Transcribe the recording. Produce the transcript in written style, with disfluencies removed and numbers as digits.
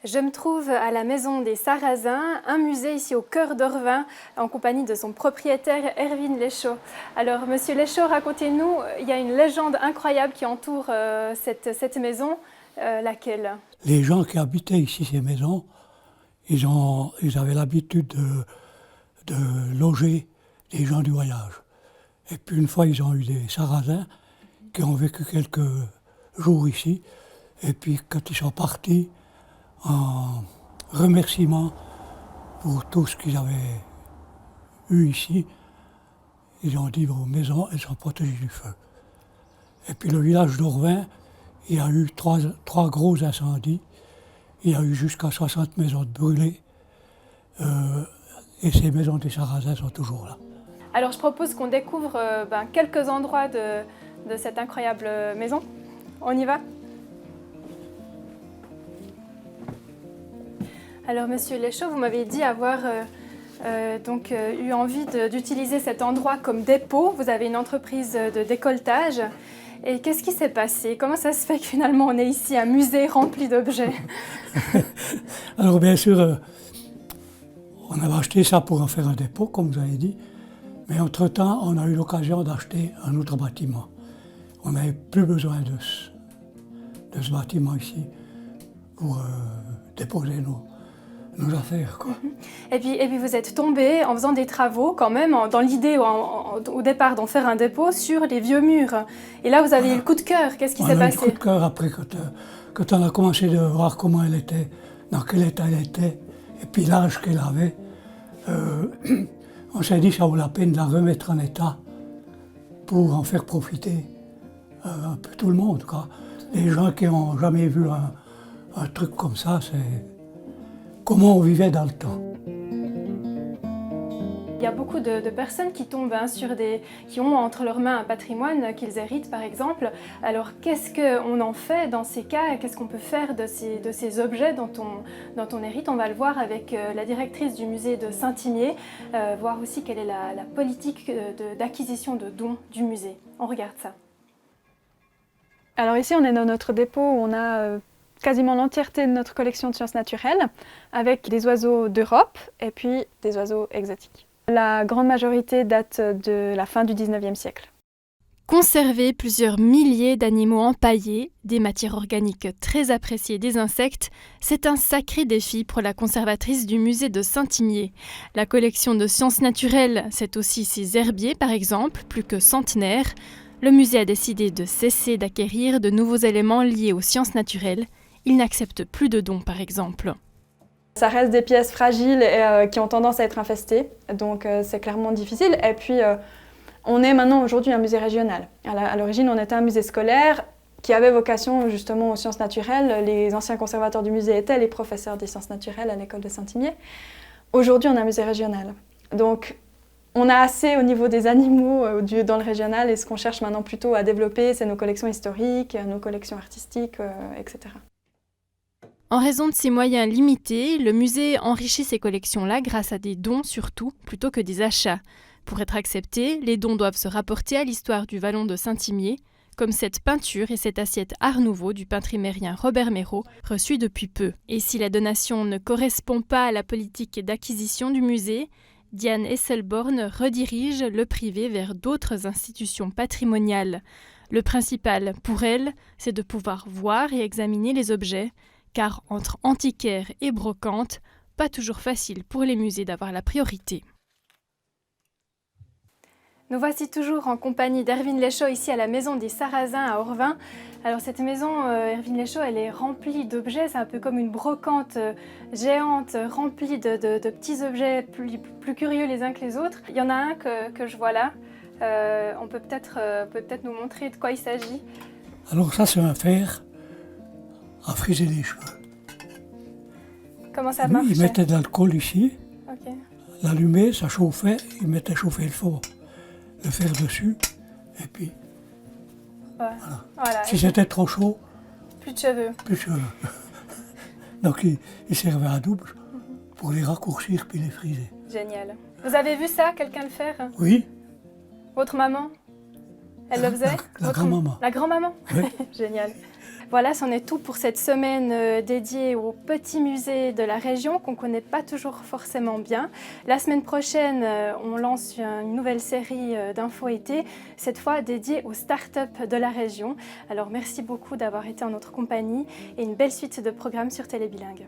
Je me trouve à la Maison des Sarrasins, un musée ici au cœur d'Orvin, en compagnie de son propriétaire Erwin Leschaud. Alors, monsieur Leschaud, racontez-nous, il y a une légende incroyable qui entoure cette maison, laquelle? Les gens qui habitaient ici ces maisons, ils avaient l'habitude de loger des gens du voyage. Et puis une fois, ils ont eu des Sarrasins qui ont vécu quelques jours ici. Et puis quand ils sont partis, en remerciement pour tout ce qu'ils avaient eu ici, ils ont dit vos maisons, elles sont protégées du feu. Et puis le village d'Orvin, il y a eu trois gros incendies. Il y a eu jusqu'à 60 maisons brûlées. Et ces maisons des Sarrasins sont toujours là. Alors, je propose qu'on découvre quelques endroits de cette incroyable maison. On y va? Alors, monsieur Leschaud, vous m'avez dit avoir eu envie d'utiliser cet endroit comme dépôt. Vous avez une entreprise de décolletage. Et qu'est-ce qui s'est passé? Comment ça se fait que finalement on est ici, un musée rempli d'objets? Alors bien sûr, on avait acheté ça pour en faire un dépôt, comme vous avez dit. Mais entre-temps, on a eu l'occasion d'acheter un autre bâtiment. On n'avait plus besoin de ce bâtiment ici pour déposer nos affaires, quoi. Et puis vous êtes tombé en faisant des travaux quand même, dans l'idée au départ d'en faire un dépôt sur les vieux murs. Et là vous avez eu le coup de cœur, qu'est-ce qui s'est passé? On a eu le coup de cœur après quand on a commencé de voir comment elle était, dans quel état elle était, et puis l'âge qu'elle avait. On s'est dit que ça vaut la peine de la remettre en état pour en faire profiter un peu tout le monde, quoi. Les gens qui n'ont jamais vu un truc comme ça, c'est comment on vivait dans le temps. Il y a beaucoup de personnes qui tombent qui ont entre leurs mains un patrimoine qu'ils héritent par exemple. Alors qu'est-ce qu'on en fait dans ces cas? Qu'est-ce qu'on peut faire de ces objets dont on hérite? On va le voir avec la directrice du musée de Saint-Imier, voir aussi quelle est la politique d'acquisition de dons du musée. On regarde ça. Alors ici on est dans notre dépôt où on a quasiment l'entièreté de notre collection de sciences naturelles, avec des oiseaux d'Europe et puis des oiseaux exotiques. La grande majorité date de la fin du 19e siècle. Conserver plusieurs milliers d'animaux empaillés, des matières organiques très appréciées des insectes, c'est un sacré défi pour la conservatrice du musée de Saint-Imier. La collection de sciences naturelles, c'est aussi ses herbiers par exemple, plus que centenaires. Le musée a décidé de cesser d'acquérir de nouveaux éléments liés aux sciences naturelles. Il n'accepte plus de dons, par exemple. Ça reste des pièces fragiles et qui ont tendance à être infestées, donc c'est clairement difficile. Et puis, on est maintenant aujourd'hui un musée régional. À l'origine, on était un musée scolaire qui avait vocation justement aux sciences naturelles. Les anciens conservateurs du musée étaient les professeurs des sciences naturelles à l'école de Saint-Imier. Aujourd'hui, on est un musée régional. Donc, on a assez au niveau des animaux dans le régional et ce qu'on cherche maintenant plutôt à développer, c'est nos collections historiques, nos collections artistiques, etc. En raison de ses moyens limités, le musée enrichit ces collections-là grâce à des dons surtout, plutôt que des achats. Pour être acceptés, les dons doivent se rapporter à l'histoire du vallon de Saint-Imier, comme cette peinture et cette assiette Art Nouveau du peintre imérien Robert Méraud, reçues depuis peu. Et si la donation ne correspond pas à la politique d'acquisition du musée, Diane Esselborn redirige le privé vers d'autres institutions patrimoniales. Le principal, pour elle, c'est de pouvoir voir et examiner les objets, car entre antiquaires et brocantes, pas toujours facile pour les musées d'avoir la priorité. Nous voici toujours en compagnie d'Erwin Leschaud ici à la Maison des Sarrasins à Orvin. Alors cette maison, Erwin Leschaud, elle est remplie d'objets, c'est un peu comme une brocante géante remplie de petits objets plus curieux les uns que les autres. Il y en a un que je vois là, on peut peut-être nous montrer de quoi il s'agit. Alors ça c'est un fer à friser les cheveux. Comment ça marche? Il mettait de l'alcool ici, okay. L'allumait, ça chauffait, il mettait chauffer le fer dessus, et puis voilà. Si c'était trop chaud, plus de cheveux. Donc il servait à double pour les raccourcir puis les friser. Génial. Vous avez vu ça, quelqu'un le faire? Oui. Votre maman? Elle le faisait? La grand-maman. La grand-maman? Oui. Génial. Voilà, c'en est tout pour cette semaine dédiée aux petits musées de la région qu'on ne connaît pas toujours forcément bien. La semaine prochaine, on lance une nouvelle série d'infos été, cette fois dédiée aux startups de la région. Alors merci beaucoup d'avoir été en notre compagnie et une belle suite de programmes sur Télébilingue.